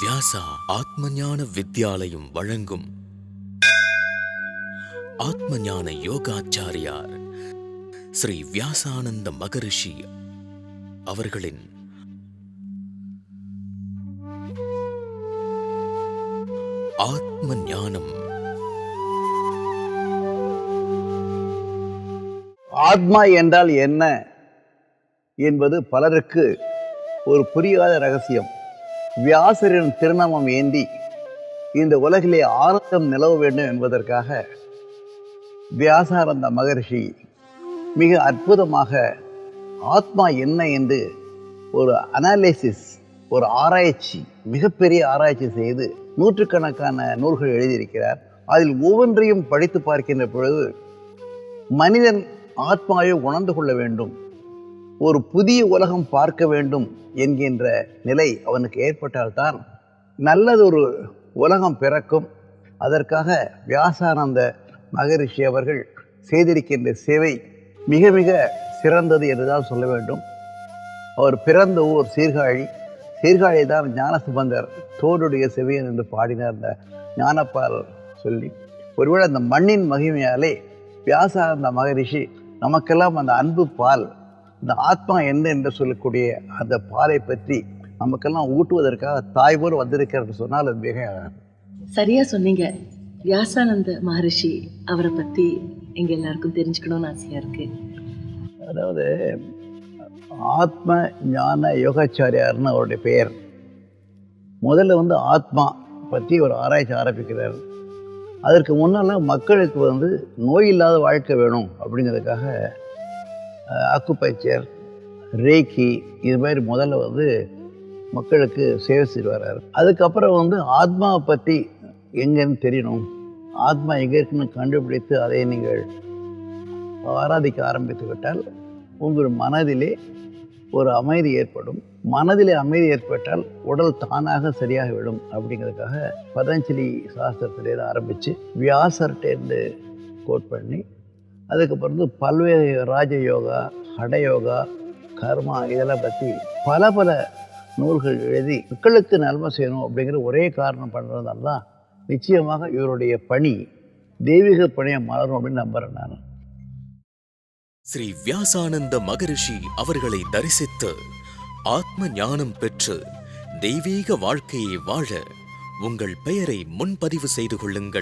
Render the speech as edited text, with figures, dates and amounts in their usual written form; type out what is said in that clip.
வியாசா ஆத்மஞான வித்யாலயம் வழங்கும் ஆத்மஞான யோகாச்சாரியார் ஸ்ரீ வியாசானந்த மகரிஷி அவர்களின் ஆத்ம ஞானம். ஆத்மா என்றால் என்ன என்பது பலருக்கு ஒரு புரியாத ரகசியம். வியாசரின் திருநாமம் ஏந்தி இந்த உலகிலே ஆனந்தம் நிலவ வேண்டும் என்பதற்காக வியாசானந்த மகரிஷி மிக அற்புதமாக ஆத்மா என்ன என்று ஒரு அனாலிசிஸ், ஒரு ஆராய்ச்சி, மிகப்பெரிய ஆராய்ச்சி செய்து நூற்றுக்கணக்கான நூல்கள் எழுதியிருக்கிறார். அதில் ஒவ்வொன்றையும் படித்து பார்க்கின்ற பொழுது மனிதன் ஆத்மாவை உணர்ந்து கொள்ள வேண்டும், ஒரு புதிய உலகம் பார்க்க வேண்டும் என்கின்ற நிலை அவனுக்கு ஏற்பட்டால்தான் நல்லதொரு உலகம் பிறக்கும். அதற்காக வியாசானந்த மகரிஷி அவர்கள் செய்திருக்கின்ற சேவை மிக மிக சிறந்தது என்றுதான் சொல்ல வேண்டும். அவர் பிறந்த ஊர் சீர்காழி. சீர்காழி தான் ஞானசம்பந்தர் தோடுடைய செவியன் என்று பாடினார் அந்த ஞானப்பால் சொல்லி. ஒருவேளை அந்த மண்ணின் மகிமையாலே வியாசானந்த மகரிஷி நமக்கெல்லாம் அந்த அன்பு பால், இந்த ஆத்மா என்ன என்று சொல்லக்கூடிய அந்த பாலை பற்றி நமக்கெல்லாம் ஊட்டுவதற்காக தாய் போல் வந்திருக்கிறது சொன்னால் அது மிக சரியா சொன்னீங்க. வியாசானந்த மகரிஷி அவரை பற்றி எங்க எல்லாருக்கும் தெரிஞ்சுக்கணும்னு ஆசையா இருக்கு. அதாவது ஆத்ம ஞான யோகாச்சாரியார்னு அவருடைய பெயர். முதல்ல ஆத்மா பற்றி ஒரு ஆராய்ச்சி ஆரம்பிக்கிறார். அதற்கு முன்னெல்லாம் மக்களுக்கு நோய் இல்லாத வாழ்க்கை வேணும் அப்படிங்கிறதுக்காக அக்குபஞ்சர், ரேக்கி இது மாதிரி முதல்ல மக்களுக்கு சேவை செய்து வர்றாரு. அதுக்கப்புறம் ஆத்மாவை பற்றி எங்கன்னு தெரியணும், ஆத்மா எங்கே இருக்குன்னு கண்டுபிடித்து அதை நீங்கள் ஆராதிக்க ஆரம்பித்து விட்டால் உங்கள் மனதிலே ஒரு அமைதி ஏற்படும். மனதிலே அமைதி ஏற்பட்டால் உடல் தானாக சரியாகிவிடும் அப்படிங்கிறதுக்காக பதஞ்சலி சாஸ்திரத்திலே ஆரம்பித்து வியாசர்கிட்டேருந்து கோட் பண்ணி அதுக்கப்புறம் பல்வேறு ராஜயோகா, ஹடயோகா, கர்மா இதெல்லாம் பற்றி பல பல நூல்கள் எழுதி மக்களுக்கு நன்மை செய்யணும் அப்படிங்கிற ஒரே காரணம் பண்ணுறதுனால தான் நிச்சயமாக இவருடைய பணி தெய்வீக பணியை மலரும் அப்படின்னு நம்புகிறேன் நான். ஸ்ரீ வியாசானந்த மகரிஷி அவர்களை தரிசித்து ஆத்ம ஞானம் பெற்று தெய்வீக வாழ்க்கையை வாழ உங்கள் பெயரை முன்பதிவு செய்து கொள்ளுங்கள்.